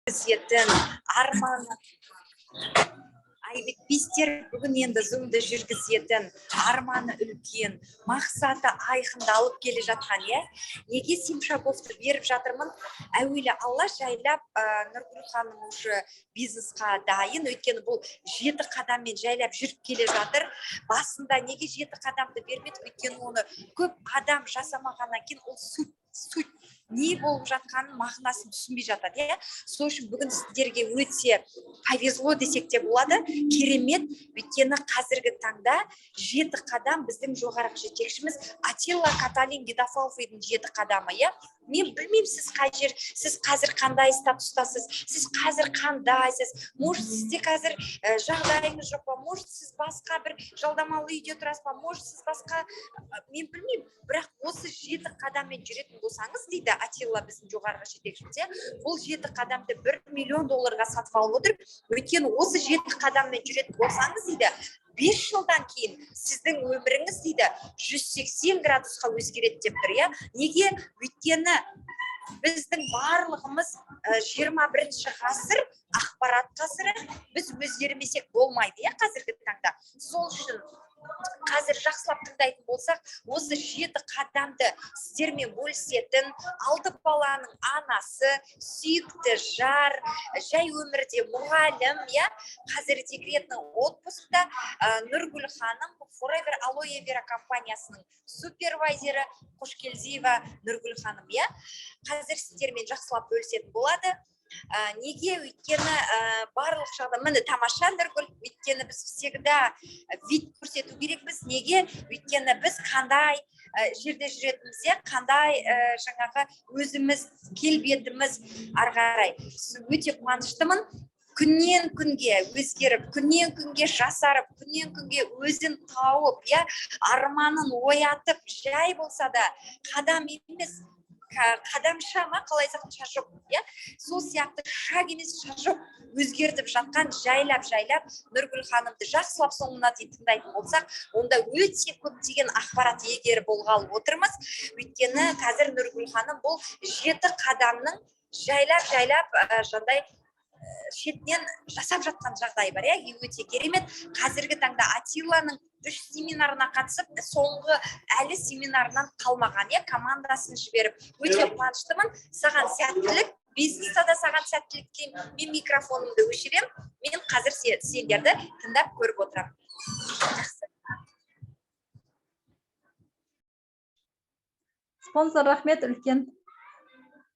жүргізетін арманы айбекбистер бүгін енді зумды жүргізетін арманы үлкен, мақсаты айқындалып келе жатқан, неге Симшаговты беріп жатырмын? Әуелі Алла жайлап Нұргүл ханым уже бизнесқа дайын, өйткені бұл 7 қадаммен жайлап жүріп келе жатыр. Басында неге 7 қадамды бермедік? Өйткені оны көп адам жасамағаннан кейін ол суть не болып жатқанын мағынасын түсінбей жатады, Сол үшін бүгін сіздерге өте повезло десек те болады, керемет, өйткені қазіргі таңда 7 қадам біздің жоғарғы жетекшіміз Атилла Каталин Гидафалфидің 7 қадамы, Мен білмеймін, сіз қай жер, сіз қазір қандай статустасыз, сіз қазір қандайсыз, может сізде қазір жағдайыңыз жоқ па, может сіз басқа бір жалдамалы үйде тұрасыз ба, может сіз басқа, мен білмеймін, бірақ осы 7 қадаммен жүретін болсаңыз, дейді Атилла біздің жоғарғы жетекшіміз, бұл 7 қадамды $1 миллион сатып алып отыр, өйткені осы 7 қадаммен жүретін болсаңыз, дейді, 5 жылдан кейін сіздің өміріңіз, дейді, 180 градусқа өзгереді деп тұр, Неге? Өйткені біздің барлығымыз 21-ші ғасыр, ақпарат ғасыры, біз өзгермесек болмайды, қазіргі таңда. Сол үшін қазір жақсылап тыңдайтын болсақ, осы 7 қадамды сіздермен бөлісетін 6 баланың анасы, сүйікті жар, жай өмірде мұғалім, қазір декретный отпускта Нұргүл ханым Forever Aloe Vera компаниясының супервайзері Қошкелдиева Нұргүл ханым, қазір сіздермен жақсылап бөлісетін болады. Неге? Өйткені барлық жағда, міне тамаша Нұргүл, өйткені біз всегда вид көрсету керекпіз. Неге? Өйткені біз қандай жерде жүретіміз, қандай жаңағы өзіміз, келбетіміз арғарай. Өте қуаныштымын. Күннен күнге өзгеріп, күннен күнге жасарып, күннен күнге өзін тауып, арманын оятып, жай болса да қадам емес, қадамша ма, қалай айтсақ, шажып, сол сияқты шаг емес, шажып өзгертіп жатқан, жайлап Нұргүл ханымды жақсылап соңына дейін тыңдайтын болсақ, онда өте көптеген ақпарат егері болғалы отырмыз. Өйткені қазір Нұргүл ханым бұл 7 қадамның жайлап жандай шетінен жасап жатқан жағдай бар, өте керемет. Қазіргі таңда Атилланың 3 семинарына қатысып, соңғы әлі семинарынан қалмаған, командасын жіберіп, өте қуаныштымын. Саған сәттілік, бизнеста да саған сәттілік тілеймін. Мен микрофонымды өшірем, мен қазір сендерді тыңдап көріп отырамын. Спонсор рахмет үлкен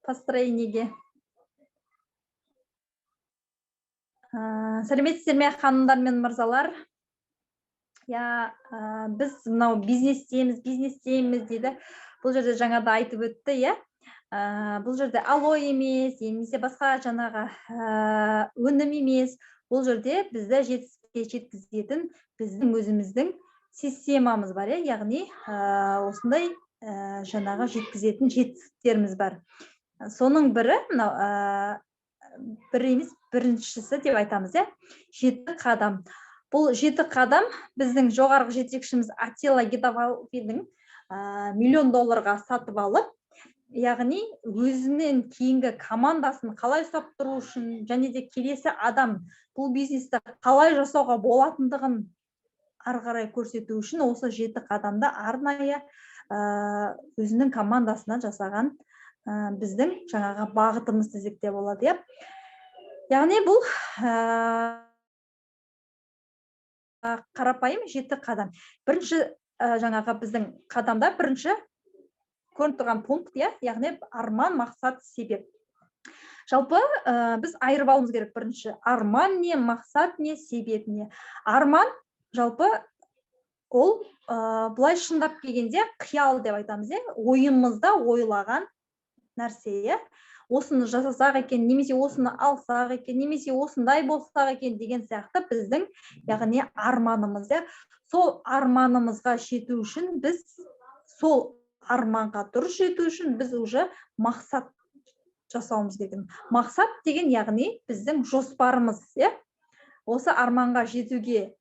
построениеге. Сәлеметсіздер ме, ханымдар мен мырзалар? Біз мынау бизнестейміз дейді. Бұл жерде жаңада айтып өтті, Бұл жерде алой емес, немесе басқа жаңағы өнім емес. Бұл жерде бізді жетістікке жеткізетін біздің өзіміздің системамыз бар, яғни осындай жаңағы жеткізетін жетістіктеріміз бар. Соның бірі, бір емес, біріншісі деп айтамыз, 7 қадам. Бұл 7 қадам біздің жоғарғы жетекшіміз Атилла Гидафалфидің $1 миллион сатып алып, яғни өзінен кейінгі командасын қалай ұстап тұру үшін, және де келесі адам бұл бизнесті қалай жасауға болатындығын ары қарай көрсету үшін осы 7 қадамды арнайы өзінің командасына жасаған біздің жаңағы бағытымыз десек те болады, Яғни бұл қарапайым 7 қадам. Бірінші жаңағы біздің қадамда бірінші көрініп тұрған пункт, яғни арман, мақсат, себеп. Жалпы біз айырып алуымыз керек. Бірінші арман не, мақсат не, себеп не. Арман жалпы ол бұлай шындап келгенде қиял деп айтамыз, ойымызда ойлаған нәрсе, осыны жасасақ екен, немесе осыны алсақ екен, немесе осындай болсақ екен деген сияқты біздің, яғни арманымыз, сол арманымызға жету үшін біз, сол арманға дұрыс жету үшін біз уже мақсат жасауымыз керек. Мақсат деген, яғни біздің жоспарымыз, осы арманға жетуге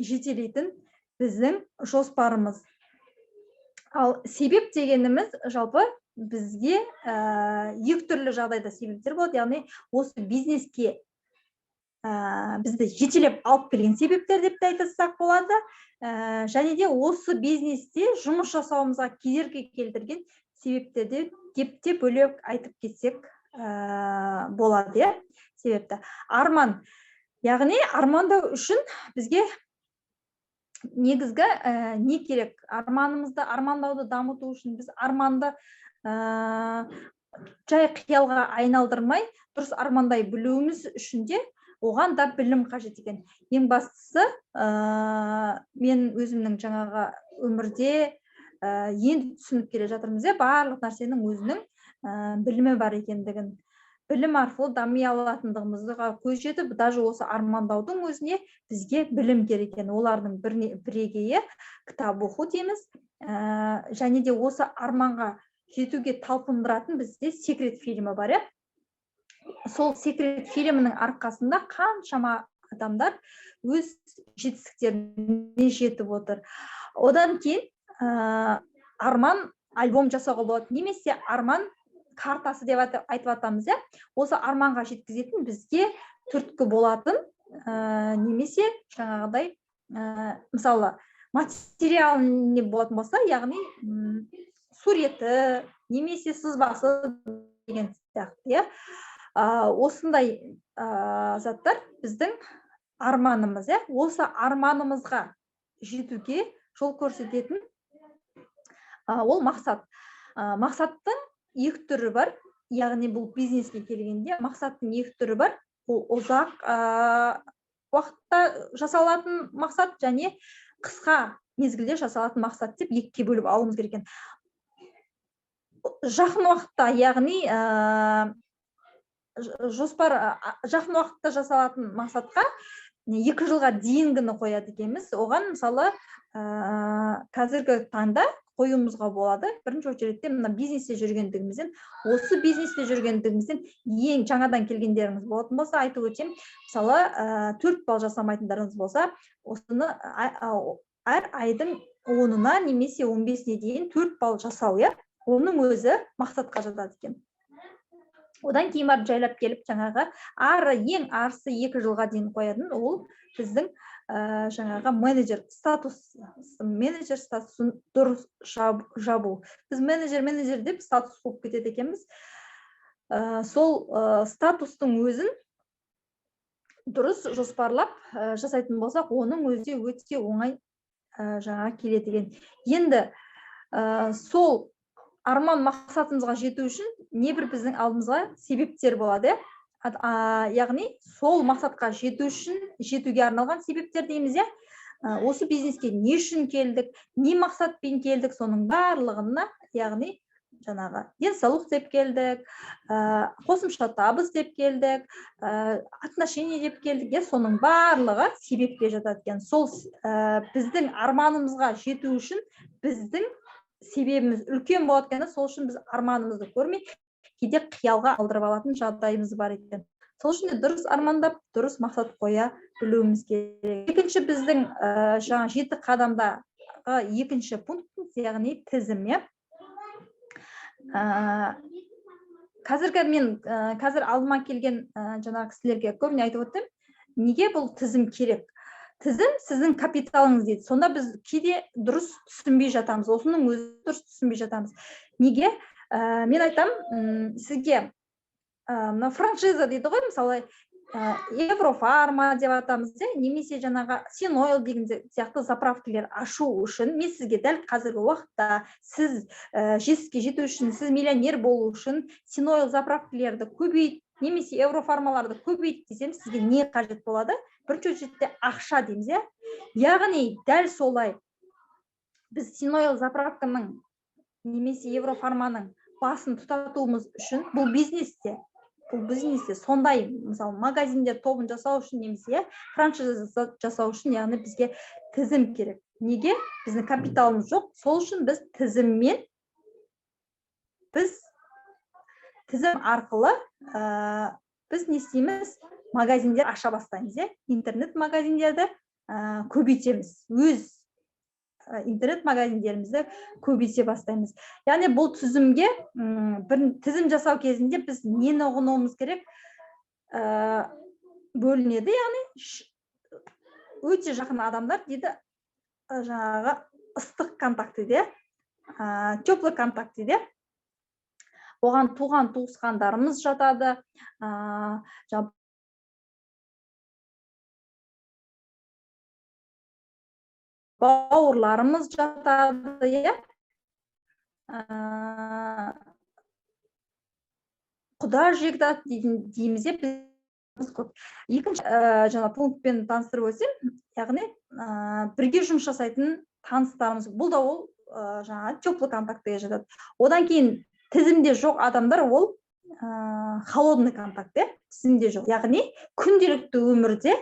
жетелейтін біздің жоспарымыз. Ал себеп дегеніміз жалпы бізге екі түрлі жағдайда себептер болады. Яғни осы бизнеске бізді жетелеп алып келген себептер деп те айтсақ болады. Және де осы бизнесте жұмыс жасауымызға кедергі келтірген себептерді деп те бөлек айтып кетсек болады, иә. Себепті арман, яғни армандау үшін бізге негізгі не керек? Армандауды дамыту үшін біз арманды жай қиялға айналдырмай, дұрыс армандай білуіміз үшін де оған да білім қажет екен. Ең бастысы, мен өзімнің жаңағы өмірде енді түсініп келе жатырмыз, барлық нәрсенің өзінің білімі бар екендігін. Білім арқылы дами алатындығымызға көз жетіп, даже осы армандаудың өзіне бізге білім керек екен. Олардың бірегейі кітап оқу дейміз. Және де осы арманға жетуге талпындыратын бізде секрет фильмі бар. Сол секрет фильмінің арқасында қаншама адамдар өз жетістіктеріне жетіп отыр. Одан кейін арман альбом жасауға болады, немесе арман картасы деп айтып атамыз. Осы арманға жеткізетін бізге түрткі болатын, немесе жаңағыдай, мысалы, материал не болатын болса, яғни суреті, немесе сызбасы деген сияқты. Осындай заттар біздің арманымыз. Осы арманымызға жетуге жол көрсететін ол мақсат. Мақсаттың екі түрі бар. Яғни бұл бизнеске келгенде мақсаттың екі түрі бар. Ол ұзақ уақытта жасалатын мақсат және қысқа мезгілде жасалатын мақсат деп екіге бөліп алуымыз керек. Жақын уақытта, яғни жақын уақытта жасалатын мақсатқа 2 жылға дейінгіні қояды екенбіз. Оған мысалы қазіргі таңда қоюымызға болады. Бірінші очередте мына бизнесте жүргендігімізден, осы бизнесте жүргендігімізден ең жаңадан келгендеріңіз болатын болса, айтып өтем, мысалы 4 балл жасамайтындарыңыз болса, осыны әр айдың 10-ына немесе 15-не дейін 4 балл жасау, оның өзі мақсатқа жатады екен. Одан кейін барып жайлап келіп, жаңағы ең арысы 2 жылға дейін қоятын, ол біздің жаңағы менеджер статусын дұрыс жабу. Біз менеджер деп статус болып кетеді екенбіз. Сол статустың өзін дұрыс жоспарлап жасайтын болсақ, оның өзі өте оңай жаңа келеді екен. Енді сол арман мақсатымызға жету үшін небір біздің алдымызға себептер болады. Яғни сол мақсатқа жетуге арналған себептер дейміз. Осы бизнеске не үшін келдік, не мақсатпен келдік, соның барлығына, яғни жаңағы денсаулық деп келдік, қосымша табыс деп келдік, отношение деп келдік, соның барлығы себепке жатады екен. Сол біздің арманымызға жету үшін біздің себебіміз үлкен болады екен. Сол үшін біз арманымызды көрмей, кейде қиялға алдырып алатын жағдайымыз бар екен. Сол үшін де дұрыс армандап, дұрыс мақсат қоя білуіміз керек. Екінші біздің жаңа 7 қадамдағы екінші пункт, яғни тізім. Қазір алдыма келген жаңа кісілерге көбіне айтып өттім, неге бұл тізім керек? Тізім сіздің капиталыңыз дейді. Сонда біз кейде дұрыс түсінбей жатамыз. Осының өзі дұрыс түсінбей жатамыз. Неге? Мен айтам, сізге франшиза дейді ғой, мысалы Еврофарма деп атамыз, немесе жаңағы Синойл деген сияқты заправкілер ашу үшін, мен сізге дәл қазіргі уақытта сіз жетістікке жету үшін, сіз миллионер болу үшін Синойл заправкілерді көбейт, немесе Еврофармаларды көбейт десем, сізге не қажет болады? Бірінші очередте ақша дейміз. Яғни дәл солай біз Синойл заправканың немесе Еврофарманың басын тұтатуымыз үшін бұл бизнесте сондай, мысалы, магазиндер тобын жасау үшін немесе франшиза жасау үшін, яғни бізге тізім керек. Неге? Біздің капиталымыз жоқ. Сол үшін біз тізім арқылы біз не істейміз? Магазиндер аша бастаймыз. Интернет магазиндерді көбейтеміз. Өз интернет магазиндерімізді көбейте бастаймыз. Яғни бұл тізімге бір тізім жасау кезінде біз нені ұғынуымыз керек? Бөлінеді, яғни өте жақын адамдар дейді, жаңағы ыстық контакт дейді, теплый контакт дейді. Оған туған туысқандарымыз жатады, бауырларымыз жатады, иә. Құда жекдат дейміз, біз көп. Екінші жаңа пунктпен таныстырып өтсем, яғни бірге жұмыс жасайтын таныстарымыз, бұл да ол жаңа теплый контактіге жатады. Одан кейін тізімде жоқ адамдар, ол холодный контакт, тізімде жоқ. Яғни күнделікті өмірде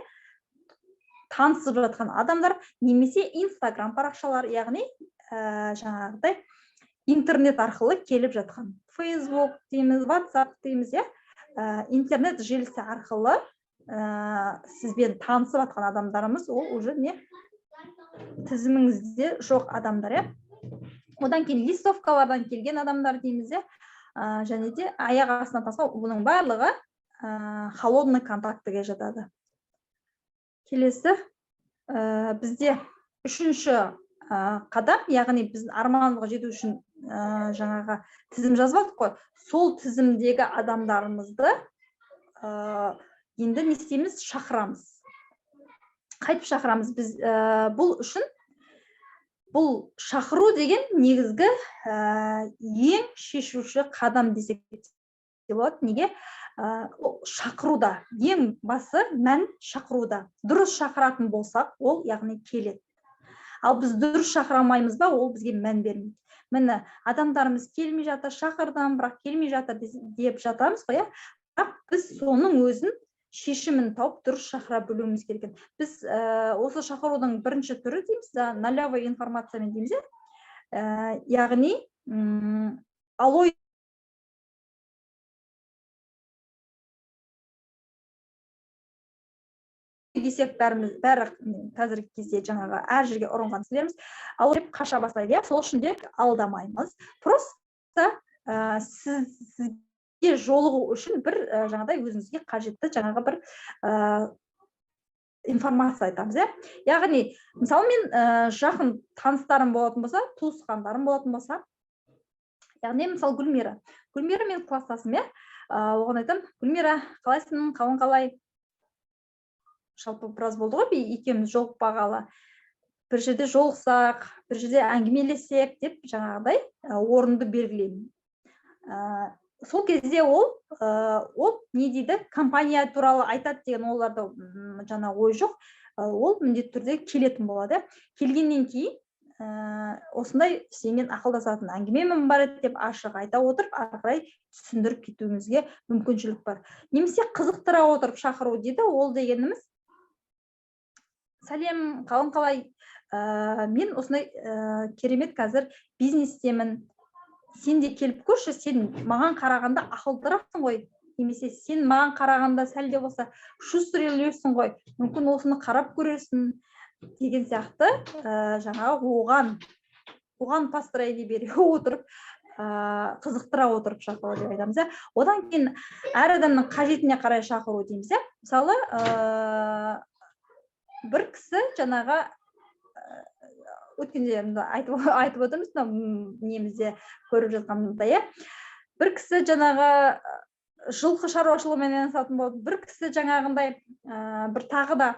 танысып жатқан адамдар, немесе Инстаграм парақшалар, яғни жаңағыдай интернет арқылы келіп жатқан. Facebook дейміз, WhatsApp дейміз, интернет желісі арқылы сізбен танысып жатқан адамдарымыз, ол уже не тізіміңізде жоқ адамдар, Одан кейін листовкалардан келген адамдар дейміз, және де аяқ астынан тасқа, бұның барлығы холодный контактіге жатады. Келесі, бізде үшінші қадам, яғни біз арманға жету үшін жаңағы тізім жазбадық қой, сол тізімдегі адамдарымызды енді не істейміз? Шақырамыз. Қайтып шақырамыз? Біз бұл үшін, бұл шақыру деген негізгі ең шешуші қадам десек болады. Неге? Шақыруда, ең басы мән шақыруда. Дұрыс шақыратын болсақ, ол яғни келеді. Ал біз дұрыс шақырамаймыз ба, ол бізге мән бермейді. Міне, адамдарымыз келмей жатыр, шақырдым, бірақ келмей жатыр деп жатамыз ғой, бірақ біз соның өзін шешімін тауып дұрыс шақыра білуіміз керек. Біз осы шақырудың бірінші түрі дейміз, нулевой информациямен дейміз, яғни алой десек бәрі қазіргі кезде жаңағы әр жерге ұрынған сілеріміз, ал деп қаша бастайды, сол үшін де алдамаймыз. Просто сізге жолығу үшін бір жаңағыдай өзіңізге қажетті жаңағы бір информация айтамыз. Яғни, мысалы мен жақын таныстарым болатын болса, туысқандарым болатын болса, яғни мысалы Гүлмира мен кластасым, оған айтам, Гүлмира, қалайсың, қалың қалай? Жалпы біраз болды ғой, екеуміз жолықпағалы. Бір жерде жолықсақ, бір жерде әңгімелесек деп жаңағыдай орынды белгілеймін. Сол кезде ол не дейді, компания туралы айтады деген оларда жаңа ой жоқ, ол міндетті түрде келетін болады. Келгеннен кейін осындай сенен ақылдасатын әңгімем бар еді деп ашық айта отырып, ары қарай түсіндіріп кетуімізге мүмкіншілік бар. Немесе қызықтыра отырып шақыру дейді, ол дегеніміз, сәлем, қалың қалай? Мен осындай керемет қазір бизнестемін. Сен де келіп көрші, сен маған қарағанда ақылдырақсың ғой. Немесе сен маған қарағанда сәлде болса шустрелесің ғой. Мүмкін осыны қарап көресің деген сияқты жаңағы оған построение бере отырып, қызықтыра отырып шақыру деп айтамыз. Одан кейін әр адамның қажетіне қарай шақыру дейміз. Мысалы, бір кісі жаңағы өткенде айтып отырмыз, немізде көріп жатқанымызда, бір кісі жаңағы жылқы шаруашылығымен айналысатын болды, бір кісі жаңағындай бір тағы да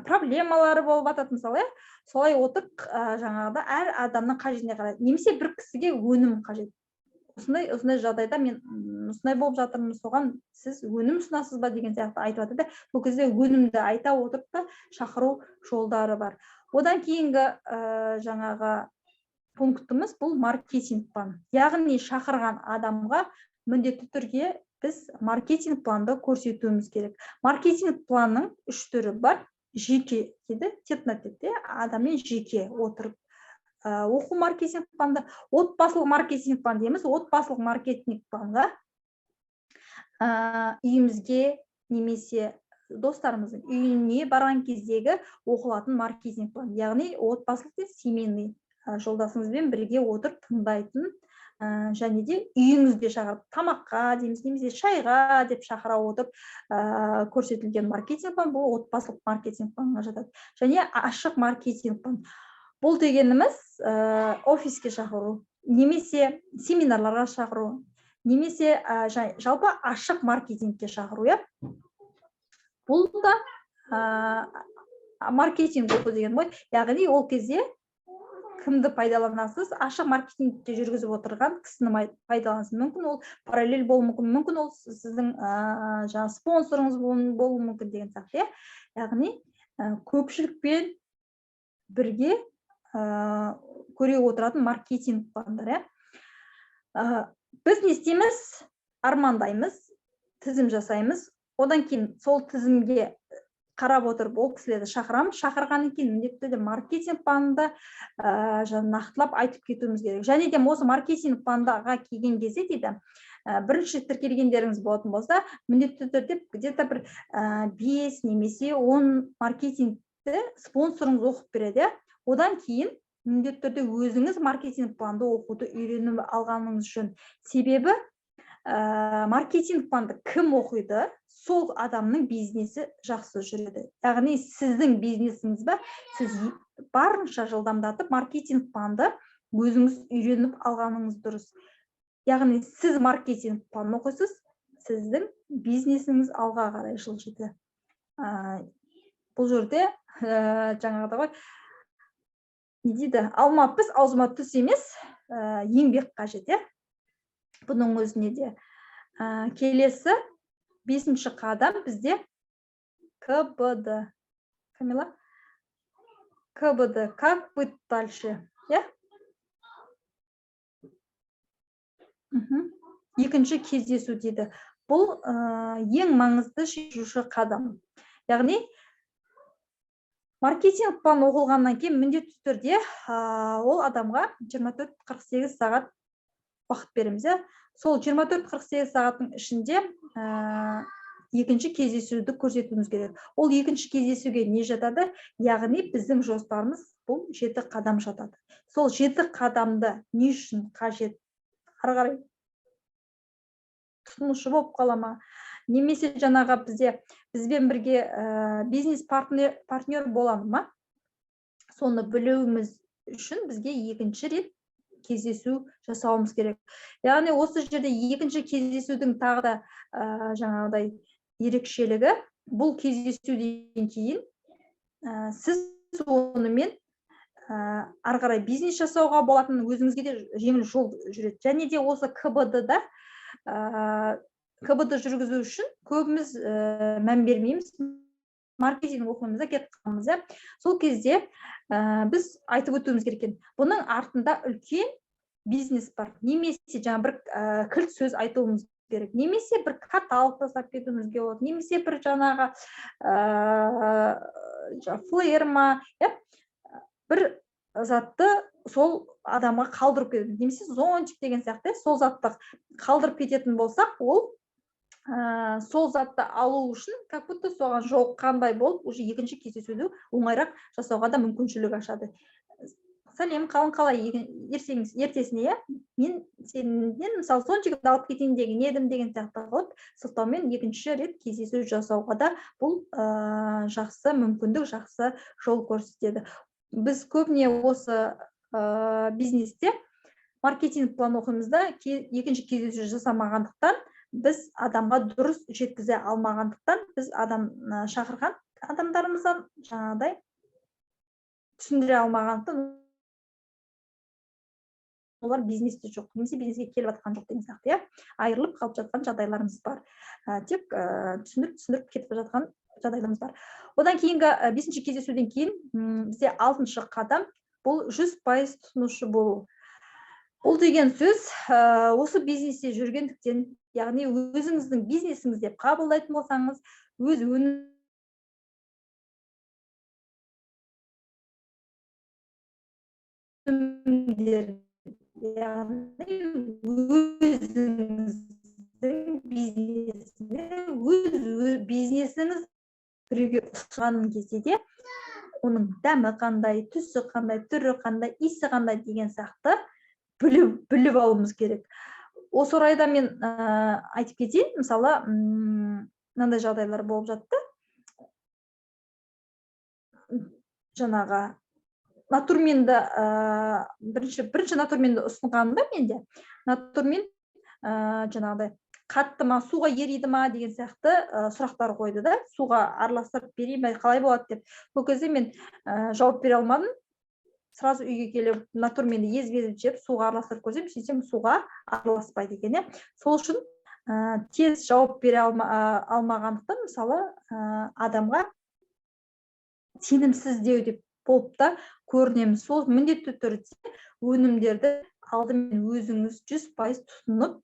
проблемалары болып жатады, мысалы, солай отырып жаңағыда әр адамның қажетіне қарай, немесе бір кісіге өнім қажет. Осындай жағдайда мен осындай болып жатырмын, соған сіз өнім ұсынасыз ба деген сияқты айтып жатыр. Бұл кезде өнімді айта отырып та шақыру жолдары бар. Одан кейінгі жаңағы пунктіміз бұл маркетинг план. Яғни шақырған адамға міндетті түрде біз маркетинг планды көрсетуіміз керек. Маркетинг планның үш түрі бар. Жеке дейді, тет-на-тет, адаммен жеке отырып оқу маркетинг планды, отбасылық маркетинг план дейміз. Отбасылық маркетинг планға үйімізге немесе достарымыздың үйіне барған кездегі оқылатын маркетинг план, яғни отбасылық те семейный жолдасыңызбен бірге отырып тыңдайтын, және де үйіңізге шақырып тамаққа дейміз, немесе шайға деп шақыра отырып көрсетілген маркетинг план, бұл отбасылық маркетинг планға жатады. Және ашық маркетинг план. Бұл дегеніміз офиске шақыру, немесе семинарларға шақыру, немесе жалпы ашық маркетингке шақыру. Бұл да маркетинг оқу деген ғой. Яғни ол кезде кімді пайдаланасыз? Ашық маркетингте жүргізіп отырған кісіні пайдаланасыз. Мүмкін ол параллель болуы мүмкін, мүмкін ол сіздің спонсорыңыз болуы мүмкін деген сияқты. Яғни көпшілікпен бірге көре отыратын маркетинг пландар. Біз не істейміз? Армандаймыз, тізім жасаймыз. Одан кейін сол тізімге қарап отырып ол кісілерді шақырамыз. Шақырғаннан кейін міндетті түрде маркетинг планында нақтылап айтып кетуіміз керек. Және де осы маркетинг планға келген кезде дейді, бірінші тіркелгендеріңіз болатын болса, міндетті түрде где-то бір 5 немесе 10 маркетингті спонсорыңыз оқып береді. Одан кейін міндетті түрде өзіңіз маркетинг планды оқуды үйреніп алғаныңыз үшін. Себебі маркетинг планды кім оқиды, сол адамның бизнесі жақсы жүреді. Яғни сіздің бизнесіңіз ба, сіз барынша жылдамдатып маркетинг планды өзіңіз үйреніп алғаныңыз дұрыс. Яғни сіз маркетинг план оқисыз, сіздің бизнесіңіз алға қарай жылжиды. Бұл жерде жаңағыда ғой, не дейді, алма піс, аузыма түс емес, еңбек қажет. Бұның өзіне де келесі 5-ші қадам бізде КБД. Камила? КБД. Как быть дальше? Екінші кездесу дейді. Бұл ең маңызды шешуші қадам. Яғни маркетинг план оқылғаннан кейін міндетті түрде ол адамға 24-48 сағат уақыт береміз. Сол 24-48 сағаттың ішінде екінші кездесуді көрсетуіміз керек. Ол екінші кездесуге не жатады? Яғни біздің жоспарымыз бұл 7 қадам жатады. Сол 7 қадамды не үшін қажет? Ары қарай тұтынушы болып қала ма? Немесе жаңаға бізбен бірге бизнес партнер боламы ма? Соны білуіміз үшін бізге екінші рет кездесу жасауымыз керек. Яғни осы жерде екінші кездесудің тағы да жаңағыдай ерекшелігі, бұл кездесуден кейін сіз онымен ары қарай бизнес жасауға болатын өзіңізге де жеңіл жол жүреді. Және де осы КБД-да КБД жүргізу үшін көбіміз мән бермейміз, маркетинг оқуымызда кетіп қаламыз. Сол кезде біз айтып өтуіміз керек. Бұның артында үлкен бизнес бар. Немесе жаңа бір кілт сөз айтуымыз керек. Немесе бір каталог жасап кетуімізге болады. Немесе бір жаңағы флеер ма, бір затты сол адамға қалдырып кетеді. Немесе зонтик деген сияқты, сол затты қалдырып кететін болсақ, ол сол затты алу үшін как будто соған жоққандай болып, уже екінші кездесуді оңайрақ жасауға да мүмкіншілік ашады. Сәлем, қалай ертесіне, мен сенен мысалы зонтигімді алып кетейін деген едім деген сияқты қылып, сылтаумен екінші рет кездесу жасауға да бұл жақсы мүмкіндік, жақсы жол көрсетеді. Біз көбіне осы бизнесте маркетинг план оқимызда екінші кездесу жасамағандықтан, біз адамға дұрыс жеткізе алмағандықтан, біз шақырған адамдарымыздан жаңағыдай түсіндіре алмағандықтан олар бизнесте жоқ, немесе бизнеске келіп жатқан жоқ деген сияқты, айырылып қалып жатқан жағдайларымыз бар. Тек түсіндіріп кетіп жатқан жағдайларымыз бар. Одан кейінгі 5-ші кездесуден кейін бізде 6-шы қадам бұл 100% тұтынушы болу. Бұл деген сөз осы бизнесте жүргендіктен, яғни өзіңіздің бизнесіңіз деп қабылдайтын болсаңыз, өз өнімдерін, яғни өзіңіздің бизнесіңіз біреуге ұсынған кезде де оның дәмі қандай, түсі қандай, түрі қандай, иісі қандай деген сияқты біліп алуымыз керек. Осы орайда мен айтып кетейін, мысалы, мынандай жағдайлар болып жатты. Жаңағы натурменді бірінші натурменді ұсынғанымда менде натурмен жаңағыдай қатты ма, суға ериді ма деген сияқты сұрақтар қойды да, суға араластырып берейін бе, қалай болады деп. Бұл кезде мен жауап бере алмадым. Сразу үйге келіп натурменді езіп жеп суға араластырып көрсем, сөйтсем суға араласпайды екен. Сол үшін тез жауап бере алмағандықтан, мысалы, адамға сенімсіздеу деп болып та көрінеміз. Сол міндетті түрде өнімдерді алдымен өзіңіз 100% тұтынып,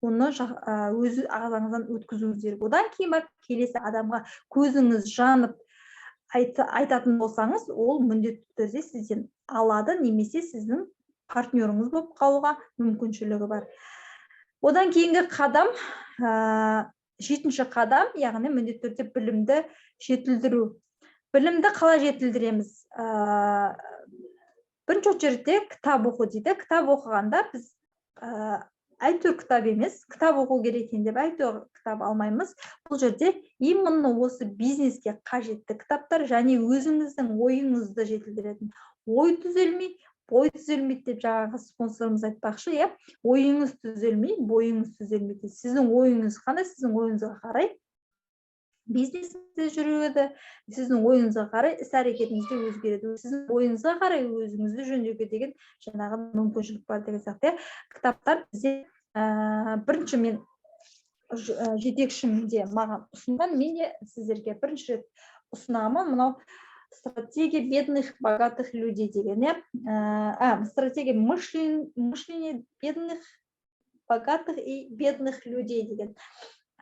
оны өз ағзаңыздан өткізуіңіз керек. Одан кейін барып келесі адамға көзіңіз жанып айтатын болсаңыз, ол міндетті түрде сізден алады, немесе сіздің партнеріңіз болып қалуға мүмкіншілігі бар. Одан кейінгі қадам, 7-ші қадам, яғни міндетті түрде білімді жетілдіру. Білімді қалай жетілдіреміз? Бірінші очередте кітап оқу дейді. Кітап оқығанда біз әйтеуір кітап емес, кітап оқу керек екен деп әйтеуір кітап алмаймыз. Бұл жерде именно осы бизнеске қажетті кітаптар және өзіңіздің ойыңызды жетілдіретін. Ой түзелмей, бой түзелмейді деп жаңағы спонсорымыз айтпақшы, ойыңыз түзелмей, бойыңыз түзелмейді. Сіздің ойыңыз қандай, сіздің ойыңызға қарай бизнесте жүреді, сіздің ойыңызға қарай іс-әрекетіңіз де өзгереді. Сіздің ойыңызға қарай өзіңізді жөндеуге деген жаңағы мүмкіншілік бар деген сияқты. Кітаптар бізде бірінші мен жетекшімде маған ұсынған, мен де сіздерге бірінші рет ұсынамын. Мынау стратегия бедных, богатых людей деген, стратегия мышления бедных, богатых и бедных людей деген.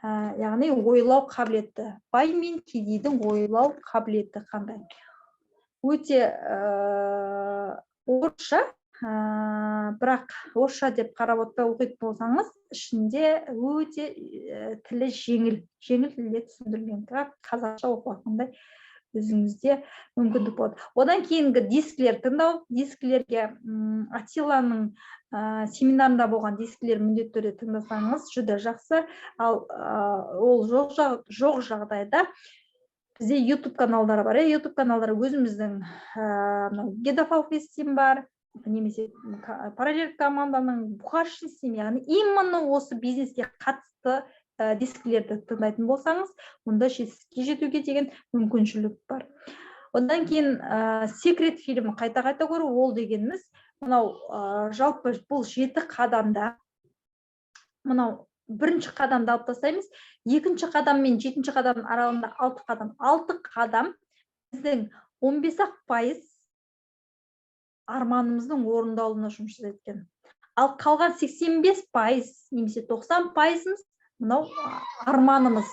Яғни ойлау қабілеті. Бай мен кедейдің ойлау қабілеті қандай. Өте орысша, бірақ орысша деп қарап отпай оқитын болсаңыз, ішінде өте тілі жеңіл тілде түсіндірілген. Бірақ қазақша оқығандай өзіңізде мүмкіндік болады. Одан кейінгі дискілер тыңдау. Дискілерге Атиланың семинарында болған дискілер міндетті түрде тыңдасаңыз жүдә жақсы. Ал ол жоқ жағдайда бізде YouTube каналдары бар. YouTube каналдары өзіміздің Гедафалфестим бар, немесе параллель команданың Бухарши систем, яғни именно осы бизнеске қатысты дискілерді тыңдайтын болсаңыз, онда жетістікке жетуге деген мүмкіншілік бар. Одан кейін секрет фильмі қайта-қайта көру, ол дегеніміз, мынау жалпы бұл 7 қадамда, мынау бірінші қадамды алып тастаймыз, екінші қадам мен 7-ші қадамның аралығында 6 қадам. 6 қадам біздің 15% арманымыздың орындалуына жұмыс еткен. Ал қалған 85% немесе 90% мынау арманымыз.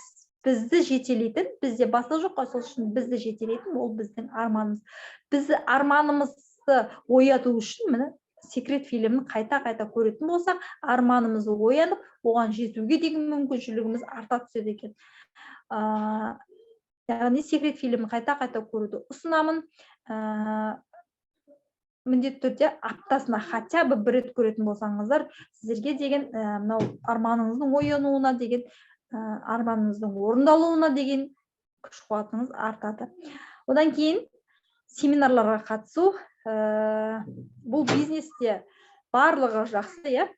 Бізді жетелейтін, бізде басы жоқ, сол үшін бізді жетелейтін, ол біздің арманымыз. Бізді арманымызды ояту үшін, міне, секрет фильмін қайта-қайта көретін болсақ, арманымызды оянып, оған жетуге деген мүмкіншілігіміз арта түседі екен. Яғни секрет фильмін қайта-қайта көруді ұсынамын. Міндетті түрде аптасына хотя бы бір рет көретін болсаңыздар, сіздерге деген мынау арманыңыздың оянуына деген, арманыңыздың орындалуына деген күш қуатыңыз артады. Одан кейін семинарларға қатысу. Бұл бизнесте барлығы жақсы,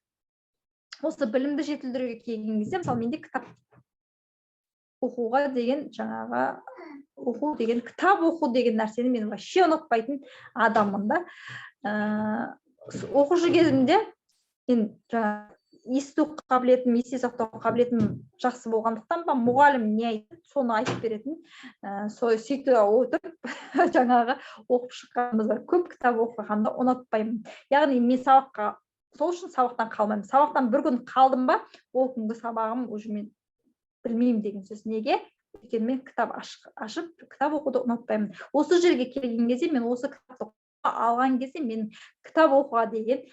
осы білімді жетілдіруге келген кезде, мысалы, менде кітап оқуға деген жаңағы оқу деген, кітап оқу деген нәрсені мен вообще ұнатпайтын адаммын да. Оқушы кезімде мен жаңағы есту қабілетім, есте сақтау қабілетім жақсы болғандықтан ба, мұғалім не айтты, соны айтып беретін. Сөйтіп отырып жаңағы оқып шыққанымыз бар. Көп кітап оқығанды ұнатпаймын. Яғни мен сабаққа, сол үшін сабақтан қалмаймын. Сабақтан бір күн қалдым ба, ол күнгі сабағым уже мен білмеймін деген сөз. Неге? Өйткені мен кітап ашып, кітап оқуды ұнатпаймын. Осы жерге келген кезде, мен осы кітапты алған кезде, мен кітап оқуға деген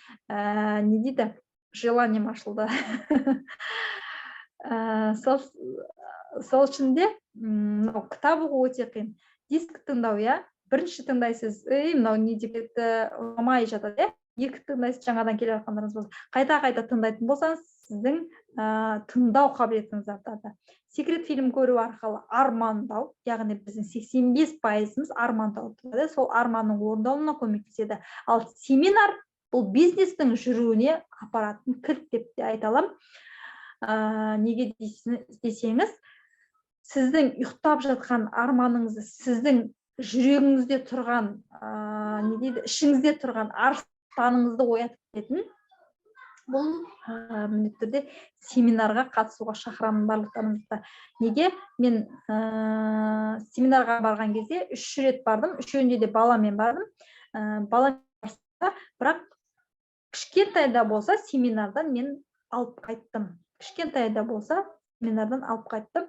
не дейді, желанием ашылды. сол үшін де мынау кітап оқу өте қиын. Диск тыңдау, иә, бірінші тыңдайсыз, мынау не деп кетті, ұнамай жатады, иә. Екі тыңдайсыз, жаңадан келе жатқандарыңыз болса, қайта тыңдайтын болсаңыз, сіздің тыңдау қабілетіңіз артады. Секрет фильм көру арқылы армандау, яғни біздің 85%-ымыз армандау тұрады, сол арманның орындалуына көмектеседі. Ал семинар бұл бизнестің жүруіне апаратын кілт деп те айта аламын. Неге десеңіз, сіздің ұйықтап жатқан арманыңызды, сіздің жүрегіңізде тұрған, не дейді, ішіңізде тұрған арыстаныңызды оятып кететін, бұл міндетті түрде семинарға қатысуға шақырамын барлықтарыңызды. Неге? Мен семинарға барған кезде 3 рет бардым, үшеуінде де баламен бардым. Баламен барса, бірақ кішкентай да болса семинардан мен алып қайттым. Кішкентай да болса семинардан алып қайттым.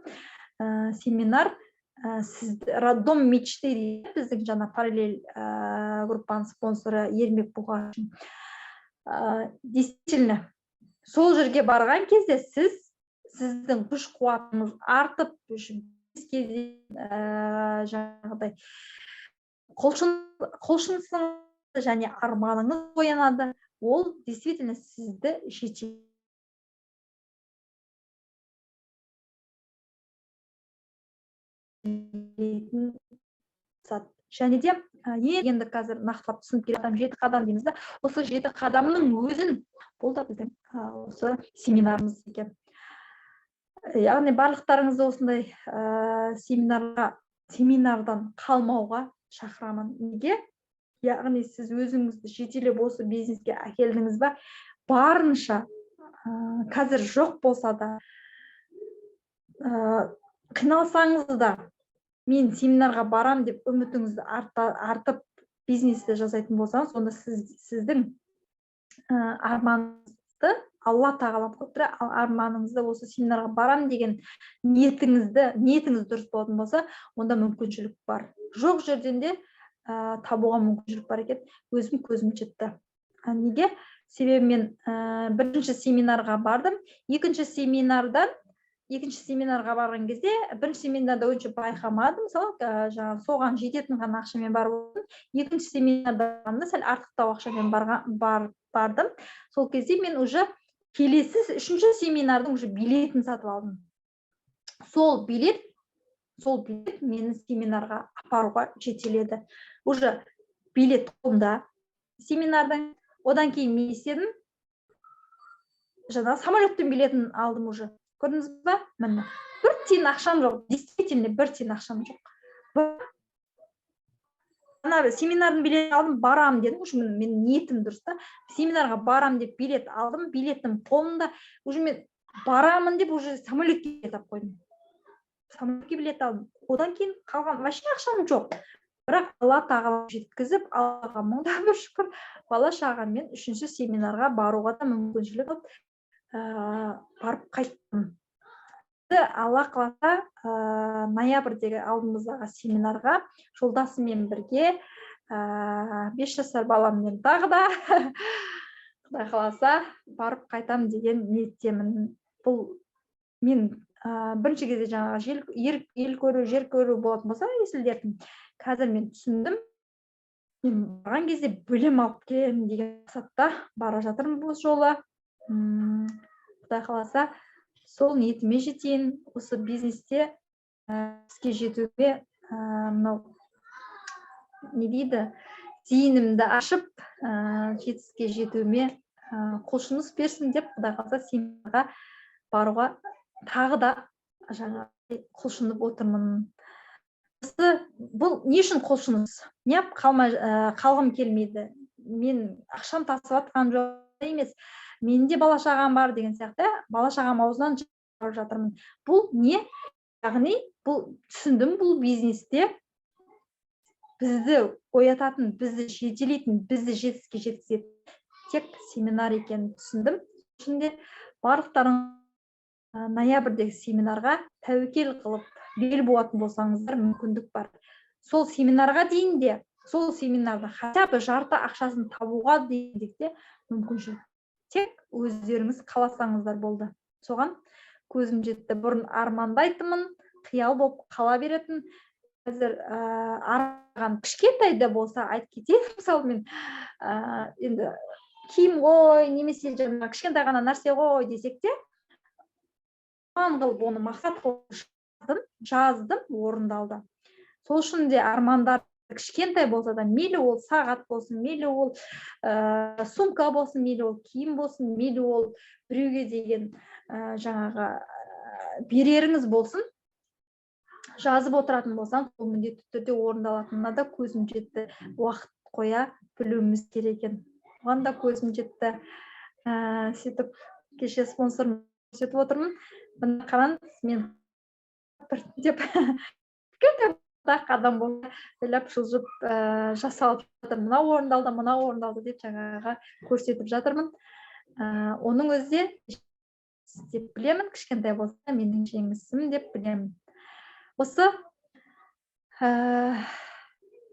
Семинар Дом мечты дейді, біздің жаңа параллель группаның спонсоры Ермек Бұғашин. Действительно, сол жерге барған кезде сіздің күш қуатыңыз артып, жаңағыдай құлшынысыңыз және арманыңыз оянады. Ол действительно сізді жетелейді. Және де енді қазір нақтылап түсініп келе жатырмын, 7 қадам дейміз да, осы 7 қадамның өзін бұл да біздің осы семинарымыз екен. Яғни барлықтарыңызды осындай семинардан қалмауға шақырамын. Неге? Яғни сіз өзіңізді жетелеп осы бизнеске әкелдіңіз ба, барынша қазір жоқ болса да, қиналсаңыз да, мен семинарға барам деп үмітіңізді артып бизнесті жасайтын болсаңыз, онда сіздің арманыңызды Алла тағала қойып тұр, арманыңызды осы семинарға барам деген ниетіңіз дұрыс болатын болса, онда мүмкіншілік бар. Жоқ жерден де табуға мүмкіншілік бар екен. Өзім көзім жетті. Неге? Себебі мен бірінші семинарға бардым, екінші семинарға барған кезде, бірінші семинарда онша байқамадым, соған жететін ғана ақшамен барып, екінші семинарда сәл артықтау ақшамен бардым. Сол кезде мен уже келесі үшінші семинардың уже билетін сатып алдым. Сол билет мені семинарға апаруға жетеледі. Уже билет қолымда семинардың, одан кейін мен істедім, жаңа самолеттің билетін алдым уже. Көрдіңіз ба? Міне, бір тиын ақшам жоқ, действительно бір тиын ақшам жоқ. Семинардың билетін алдым, барам дедім, уже мен ниетім дұрыс та. Семинарға барам деп билет алдым, билетім қолымда, уже мен барамын деп уже самолетке билет алып қойдым. Самолетке билет алдым. Одан кейін қалған вообще ақшам жоқ. Бірақ Алла тағала жеткізіп, Аллаға мыңда бір шүкір, бала шағаммен үшінші семинарға баруға да мүмкіншілік алып, барып қайттым. Алла қаласа, ноябрьдегі алдымыздағы семинарға жолдасыммен бірге 5 жасар баламмен тағы да Құдай қаласа барып қайтам деген ниеттемін. Бұл мен бірінші кезде жаңағы ел көру, жер көру болатын болса, есілдердің. Қазір мен түсіндім. Мен барған кезде білім алып келемін деген мақсатта бара жатырмын бұл жолы. Құдай қаласа, сол ниетіме жетейін, осы бизнесте іске жетуге, мынау не дейді, зейінімді ашып, жетістікке жетуіме құлшыныс берсін деп, Құдай қаласа семинарға баруға тағы да жаңа құлшынып отырмын. Бұл не үшін құлшыныс? Не қалғым келмейді? Мен ақшам тасып атқан жоқ емес. Менде бала шағам бар деген сияқты, бала шағам аузынан шығарып жатырмын. Бұл не? Яғни, бұл түсіндім, бұл бизнесте бізді оятатын, бізді жетелейтін, бізді жетістікке жеткізетін тек семинар екенін түсіндім. Ішінде барлықтарың ноябрьдегі семинарға тәуекел қылып бел буатын болсаңыздар, мүмкіндік бар. Сол семинарға дейін де, сол семинарда хотя бы жарты ақшасын табуға дейін де мүмкіншілік. Тек өздеріңіз қаласаңыздар болды. Соған көзім жетті. Бұрын армандайтынмын, қиял болып қала беретін. Қазір арман кішкентай болса айтып кетейін, мысалы мен енді киім ғой, немесе жаңағы кішкентай ғана нәрсе ғой десек те, қылып оны мақсат қылып жаздым, орындалды. Сол үшін де армандар кішкентай болса да, мейлі ол сағат болсын, мейлі ол сумка болсын, мейлі ол киім болсын, мейлі ол біреуге деген жаңағы береріңіз болсын, жазып отыратын болсаң, ол міндетті түрде орындалатынына да көзім жетті. Уақыт қоя білуіміз керек екен. Оған да көзім жетті. Сөйтіп кеше спонсор көрсетіп отырмын. Мына қараңыз, мен біртіндеп қадам болды, ойлап жылжып жасалып жатыр. Мынау орындалды деп жаңағы көрсетіп жатырмын. Оның өзі деп білемін, кішкентай болса менің жеңісім деп білемін. Осы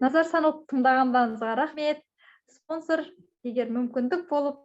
назар салып тыңдағандарыңызға рахмет. Спонсор, егер мүмкіндік болып